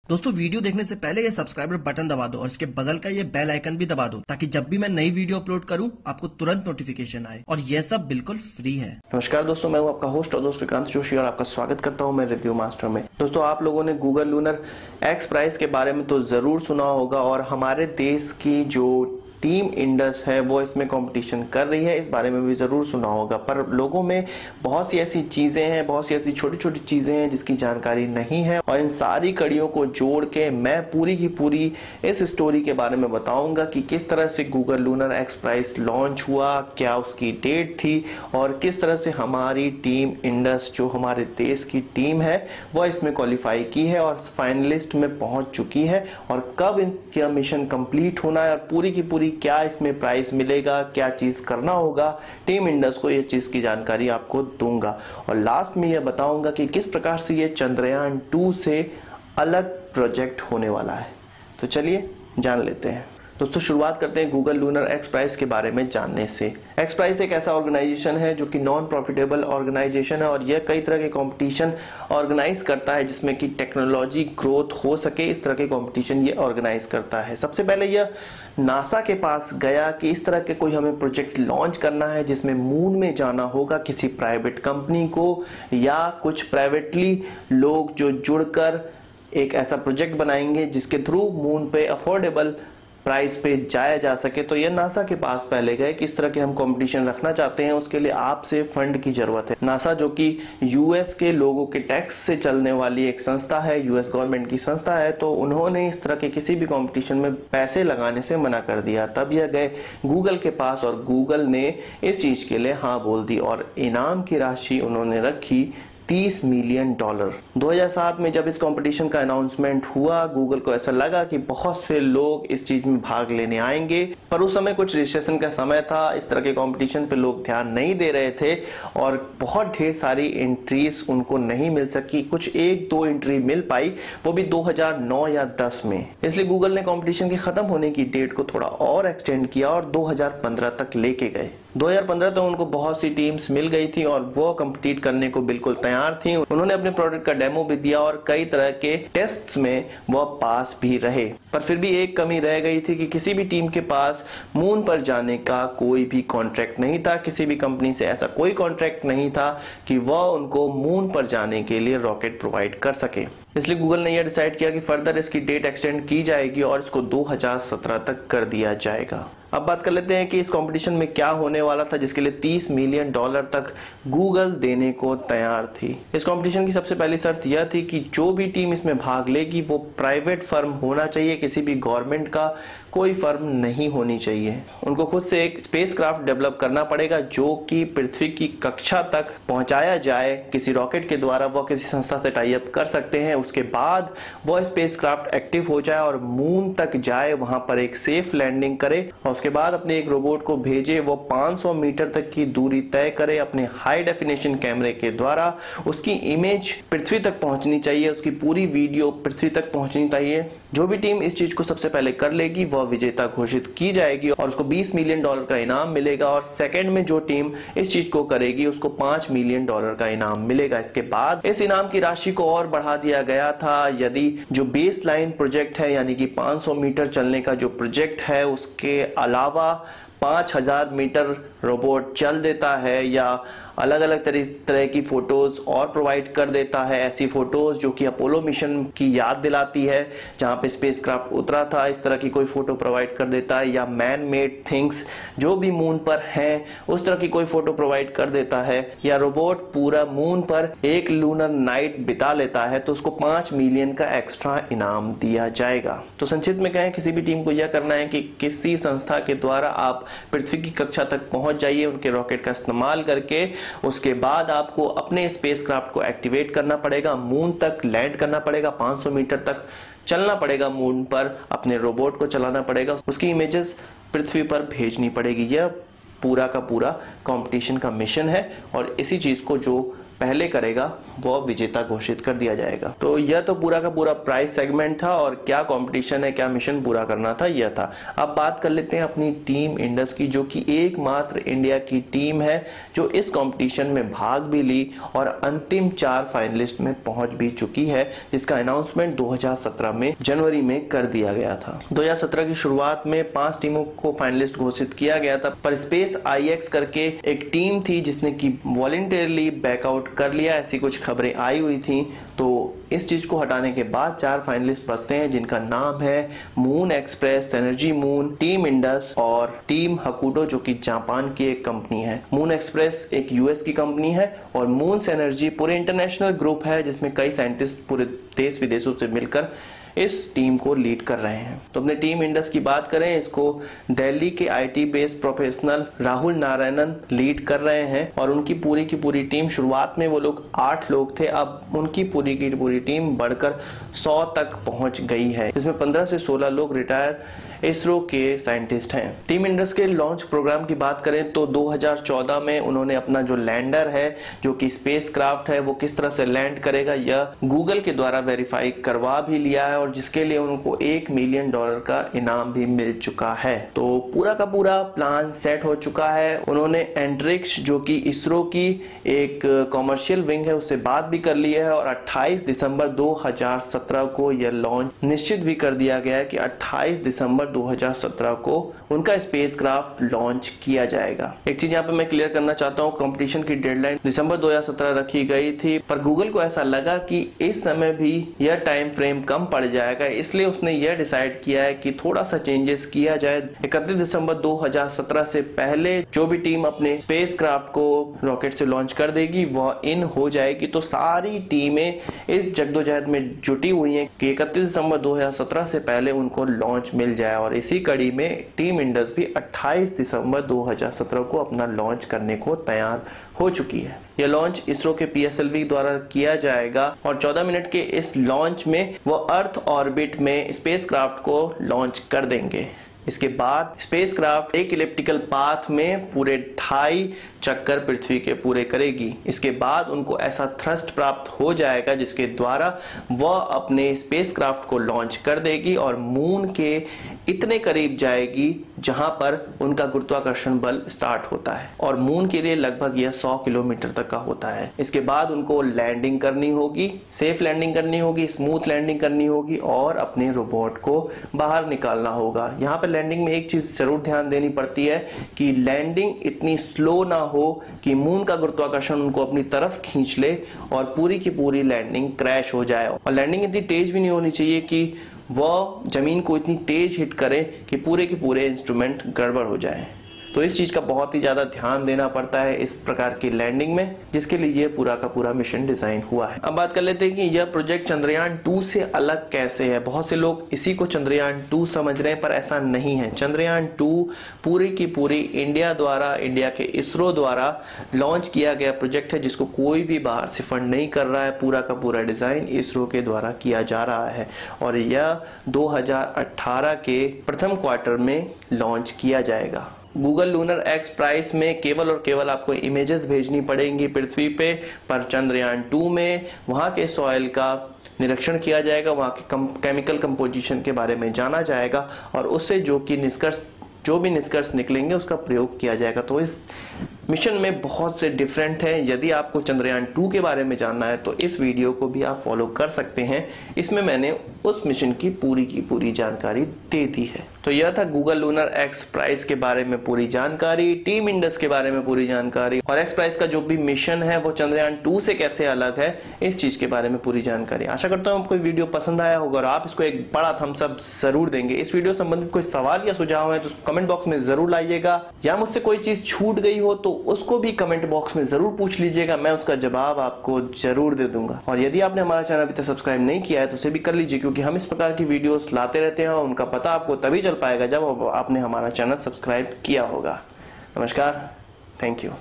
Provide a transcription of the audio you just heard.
दोस्तों वीडियो देखने से पहले ये सब्सक्राइबर बटन दबा दो और इसके बगल का ये बेल आइकन भी दबा दो ताकि जब भी मैं नई वीडियो अपलोड करूं आपको तुरंत नोटिफिकेशन आए और यह सब बिल्कुल फ्री है। नमस्कार दोस्तों, मैं हूं आपका होस्ट और दोस्त विक्रांत जोशी और आपका स्वागत करता हूं मैं रिव्यू मास्टर में। दोस्तों आप लोगों ने गूगल लूनर एक्स प्राइस के बारे में तो जरूर सुना होगा और हमारे देश की जो टीम इंडस है वो इसमें कंपटीशन कर रही है, इस बारे में भी जरूर सुना होगा। पर लोगों में बहुत सी ऐसी चीजें हैं, बहुत सी ऐसी छोटी छोटी चीजें हैं जिसकी जानकारी नहीं है और इन सारी कड़ियों को जोड़ के मैं पूरी की पूरी इस स्टोरी के बारे में बताऊंगा कि किस तरह से Google lunar x price launch हुआ, क्या उसकी डेट थी और किस तरह से हमारी टीम इंडस जो हमारे देश की टीम है वह इसमें क्वालिफाई की है और फाइनलिस्ट में पहुंच चुकी है और कब इनका मिशन कंप्लीट होना है और पूरी की पूरी क्या इसमें प्राइस मिलेगा, क्या चीज करना होगा। टीम इंडस को ये चीज की जानकारी आपको दूंगा और लास्ट में यह बताऊंगा कि किस प्रकार से ये चंद्रयान 2 से अलग प्रोजेक्ट होने वाला है। तो चलिए जान लेते हैं। दोस्तों शुरुआत करते हैं गूगल लूनर एक्स प्राइस के बारे में जानने से। एक्स प्राइस एक ऐसा ऑर्गेनाइजेशन है जो कि नॉन प्रॉफिटेबल ऑर्गेनाइजेशन है और यह कई तरह के कंपटीशन ऑर्गेनाइज करता है जिसमें कि टेक्नोलॉजी ग्रोथ हो सके, इस तरह के कंपटीशन ये ऑर्गेनाइज करता है। सबसे पहले यह नासा के पास गया कि इस तरह के कोई हमें प्रोजेक्ट लॉन्च करना है जिसमें मून में जाना होगा किसी प्राइवेट कंपनी को या कुछ प्राइवेटली लोग जो जुड़कर एक ऐसा प्रोजेक्ट बनाएंगे जिसके थ्रू मून पे अफोर्डेबल प्राइस पे जाया जा सके। तो ये नासा के पास पहले गए कि इस तरह के हम कंपटीशन रखना चाहते हैं, उसके लिए आपसे फंड की जरूरत है। नासा जो कि यूएस के लोगों के टैक्स से चलने वाली एक संस्था है, यूएस गवर्नमेंट की संस्था है, तो उन्होंने इस तरह के किसी भी कंपटीशन में पैसे लगाने से मना कर दिया। तब यह गए गूगल के पास और गूगल ने इस चीज के लिए हाँ बोल दी और इनाम की राशि उन्होंने रखी $30 मिलियन। 2007 में जब इस कंपटीशन का अनाउंसमेंट हुआ, गूगल को ऐसा लगा कि बहुत से लोग इस चीज में भाग लेने आएंगे, पर उस समय कुछ रजिस्ट्रेशन का समय था, इस तरह के कंपटीशन पे लोग ध्यान नहीं दे रहे थे और बहुत ढेर सारी एंट्रीज उनको नहीं मिल सकी। कुछ एक दो एंट्री मिल पाई, वो भी 2009 या 10 में। इसलिए गूगल ने कंपटीशन के खत्म होने की डेट को थोड़ा और एक्सटेंड किया और 2015 तक लेके गए। 2015 तक उनको बहुत सी टीम्स मिल गई थी और वो कंपीट करने को बिल्कुल तैयार थी। उन्होंने अपने प्रोडक्ट का डेमो भी दिया और कई तरह के टेस्ट्स में वो पास भी रहे। पर फिर भी एक कमी रह गई थी कि किसी भी टीम के पास मून पर जाने का कोई भी कॉन्ट्रैक्ट नहीं था। किसी भी कंपनी से ऐसा कोई कॉन्ट्रैक्ट नहीं था कि वह उनको मून पर जाने के लिए रॉकेट प्रोवाइड कर सके। इसलिए गूगल ने यह डिसाइड किया कि फर्दर इसकी डेट एक्सटेंड की जाएगी और इसको 2017 तक कर दिया जाएगा। अब बात कर लेते हैं कि इस कंपटीशन में क्या होने वाला था जिसके लिए $30 मिलियन तक गूगल देने को तैयार थी। इस कंपटीशन की सबसे पहली शर्त यह थी कि जो भी टीम इसमें भाग लेगी वो प्राइवेट फर्म होना चाहिए, किसी भी गवर्नमेंट का कोई फर्म नहीं होनी चाहिए। उनको खुद से एक स्पेसक्राफ्ट डेवलप करना पड़ेगा जो कि पृथ्वी की कक्षा तक पहुंचाया जाए किसी रॉकेट के द्वारा। वो किसी संस्था से टाई अप कर सकते हैं, उसके बाद वो स्पेसक्राफ्ट एक्टिव हो जाए और मून तक जाए, वहां पर एक सेफ लैंडिंग करे और उसके बाद अपने एक रोबोट को भेजे, वो 500 मीटर तक की दूरी तय करे अपने हाई डेफिनेशन कैमरे के द्वारा। उसकी इमेज पृथ्वी तक पहुंचनी चाहिए, उसकी पूरी वीडियो पृथ्वी तक पहुंचनी चाहिए। जो भी टीम इस चीज को सबसे पहले कर लेगी वह विजेता घोषित की जाएगी और उसको $20 मिलियन का इनाम मिलेगा और सेकंड में जो टीम इस चीज को करेगी उसको $5 मिलियन का इनाम मिलेगा। इसके बाद इस इनाम की राशि को और बढ़ा दिया गया था। यदि जो बेस लाइन प्रोजेक्ट है यानी कि 500 मीटर चलने का जो प्रोजेक्ट है उसके अलावा 5000 मीटर रोबोट चल देता है या अलग अलग तरह की फोटोज और प्रोवाइड कर देता है, ऐसी फोटोज जो कि अपोलो मिशन की याद दिलाती है जहां पे स्पेसक्राफ्ट उतरा था, इस तरह की कोई फोटो प्रोवाइड कर देता है, या मैन मेड थिंग्स जो भी मून पर हैं उस तरह की कोई फोटो प्रोवाइड कर देता है, या रोबोट पूरा मून पर एक लूनर नाइट बिता लेता है तो उसको $5 मिलियन का एक्स्ट्रा इनाम दिया जाएगा। तो संक्षिप्त में कहें, किसी भी टीम को यह करना है कि किसी संस्था के द्वारा आप पृथ्वी की कक्षा तक पहुंच जाइए उनके रॉकेट का इस्तेमाल करके। उसके बाद आपको अपने स्पेसक्राफ्ट को एक्टिवेट करना पड़ेगा, मून तक लैंड करना पड़ेगा, 500 मीटर तक चलना पड़ेगा मून पर, अपने रोबोट को चलाना पड़ेगा, उसकी इमेजेस पृथ्वी पर भेजनी पड़ेगी। यह पूरा का पूरा कंपटीशन का मिशन है और इसी चीज को जो पहले करेगा वो विजेता घोषित कर दिया जाएगा। तो यह तो पूरा का पूरा प्राइस सेगमेंट था और क्या कंपटीशन है, क्या मिशन पूरा करना था, यह था। अब बात कर लेते हैं अपनी टीम इंडस की, जो कि एकमात्र इंडिया की टीम है जो इस कंपटीशन में भाग भी ली और अंतिम 4 फाइनलिस्ट में पहुंच भी चुकी है, जिसका अनाउंसमेंट 2017 में जनवरी में कर दिया गया था। 2017 की शुरुआत में 5 टीमों को फाइनलिस्ट घोषित किया गया था, पर स्पेस IX करके एक टीम थी जिसने कि वॉलंटियरली बैकआउट कर लिया, ऐसी कुछ खबरें आई हुई थी। तो इस चीज को हटाने के बाद 4 फाइनलिस्ट बचते हैं, जिनका नाम है moon express, energy moon, team Indus और टीम हकुडो, जो कि जापान की एक कंपनी है। मून एक्सप्रेस एक US की कंपनी है और मून्स एनर्जी पूरे इंटरनेशनल ग्रुप है जिसमें कई साइंटिस्ट पूरे देश विदेशों से मिलकर इस टीम को लीड कर रहे हैं। तो अपने टीम इंडस की बात करें, इसको दिल्ली के IT based professional Rahul Narayanan lead कर रहे हैं और उनकी पूरी की पूरी टीम, शुरुआत में वो लोग 8 लोग थे, अब उनकी पूरी की पूरी टीम बढ़कर 100 तक पहुंच गई है, जिसमें 15 से 16 लोग रिटायर इसरो के साइंटिस्ट हैं। टीम इंडस के लॉन्च प्रोग्राम की बात करें तो 2014 में उन्होंने अपना जो लैंडर है, जो कि स्पेस क्राफ्ट है, वो किस तरह से लैंड करेगा यह गूगल के द्वारा वेरीफाई करवा भी लिया है और जिसके लिए उनको $1 मिलियन का इनाम भी मिल चुका है। तो पूरा का पूरा प्लान सेट हो चुका है। उन्होंने एंट्रिक्स, जो कि इसरो की एक कॉमर्शियल विंग है, उससे बात भी कर ली है और 28 दिसंबर 2017 को यह लॉन्च निश्चित भी कर दिया गया है कि 28 दिसंबर 2017 को उनका स्पेसक्राफ्ट लॉन्च किया जाएगा। एक चीज यहाँ पे मैं क्लियर करना चाहता हूँ, कंपटीशन की डेडलाइन दिसंबर 2017 रखी गई थी, पर गूगल को ऐसा लगा कि इस समय भी यह टाइम फ्रेम कम पड़ जाएगा, इसलिए उसने यह डिसाइड किया है कि थोड़ा सा चेंजेस किया जाए। 31 दिसंबर 2017 से पहले जो भी टीम अपने स्पेसक्राफ्ट को रॉकेट से लॉन्च कर देगी वह इन हो जाएगी। तो सारी टीमें इस जद्दोजहद में जुटी हुई हैं कि 31 दिसंबर 2017 से पहले उनको लॉन्च मिल जाए और इसी कड़ी में टीम इंडस भी 28 दिसंबर 2017 को अपना लॉन्च करने को तैयार हो चुकी है। यह लॉन्च इसरो के PSLV द्वारा किया जाएगा और 14 मिनट के इस लॉन्च में वो अर्थ ऑर्बिट में स्पेसक्राफ्ट को लॉन्च कर देंगे। इसके बाद स्पेसक्राफ्ट एक इलिप्टिकल पाथ में पूरे 2.5 चक्कर पृथ्वी के पूरे करेगी। इसके बाद उनको ऐसा थ्रस्ट प्राप्त हो जाएगा जिसके द्वारा वह अपने स्पेसक्राफ्ट को लॉन्च कर देगी और मून के इतने करीब जाएगी जहां पर उनका गुरुत्वाकर्षण बल स्टार्ट होता है और मून के लिए लगभग यह 100 किलोमीटर तक का होता है। इसके बाद उनको लैंडिंग करनी होगी, सेफ लैंडिंग करनी होगी, स्मूथ लैंडिंग करनी होगी और अपने रोबोट को बाहर निकालना होगा। यहाँ पे लैंडिंग में एक चीज जरूर ध्यान देनी पड़ती है कि लैंडिंग इतनी स्लो ना हो कि मून का गुरुत्वाकर्षण उनको अपनी तरफ खींच ले और पूरी की पूरी लैंडिंग क्रैश हो जाए। और लैंडिंग इतनी तेज भी नहीं होनी चाहिए कि वह जमीन को इतनी तेज हिट करे कि पूरे के पूरे इंस्ट्रूमेंट गड़बड़ हो जाए। तो इस चीज का बहुत ही ज्यादा ध्यान देना पड़ता है इस प्रकार की लैंडिंग में, जिसके लिए ये पूरा का पूरा मिशन डिजाइन हुआ है। अब बात कर लेते हैं कि यह प्रोजेक्ट चंद्रयान 2 से अलग कैसे है। बहुत से लोग इसी को चंद्रयान 2 समझ रहे हैं, पर ऐसा नहीं है। चंद्रयान 2 पूरी की पूरी इंडिया द्वारा, इंडिया के इसरो द्वारा लॉन्च किया गया प्रोजेक्ट है, जिसको कोई भी बाहर से फंड नहीं कर रहा है। पूरा का पूरा डिजाइन इसरो के द्वारा किया जा रहा है और यह 2018 के प्रथम क्वार्टर में लॉन्च किया जाएगा। गूगल लूनर X प्राइस में केवल और केवल आपको इमेजेस भेजनी पड़ेंगी पृथ्वी पे, पर चंद्रयान 2 में वहां के सॉइल का निरीक्षण किया जाएगा, वहां के केमिकल कंपोजिशन के बारे में जाना जाएगा और उससे जो भी निष्कर्ष निकलेंगे उसका प्रयोग किया जाएगा। तो इस मिशन में बहुत से डिफरेंट है। यदि आपको चंद्रयान 2 के बारे में जानना है तो इस वीडियो को भी आप फॉलो कर सकते हैं, इसमें मैंने उस मिशन की पूरी जानकारी दे दी है। तो यह था गूगल लूनर X प्राइस के बारे में पूरी जानकारी, टीम इंडस के बारे में पूरी जानकारी और X प्राइस का जो भी मिशन है वो चंद्रयान 2 से कैसे अलग है, इस चीज के बारे में पूरी जानकारी। आशा करता हूँ आपको वीडियो पसंद आया होगा और आप इसको एक बड़ा थम्स अप जरूर देंगे। इस वीडियो संबंधित कोई सवाल या सुझाव है तो कमेंट बॉक्स में जरूर लाइएगा, या मुझसे कोई चीज छूट गई हो तो उसको भी कमेंट बॉक्स में जरूर पूछ लीजिएगा, मैं उसका जवाब आपको जरूर दे दूंगा। और यदि आपने हमारा चैनल अभी तक सब्सक्राइब नहीं किया है तो उसे भी कर लीजिए, क्योंकि हम इस प्रकार की वीडियोस लाते रहते हैं और उनका पता आपको तभी चल पाएगा जब आपने हमारा चैनल सब्सक्राइब किया होगा। नमस्कार, थैंक यू।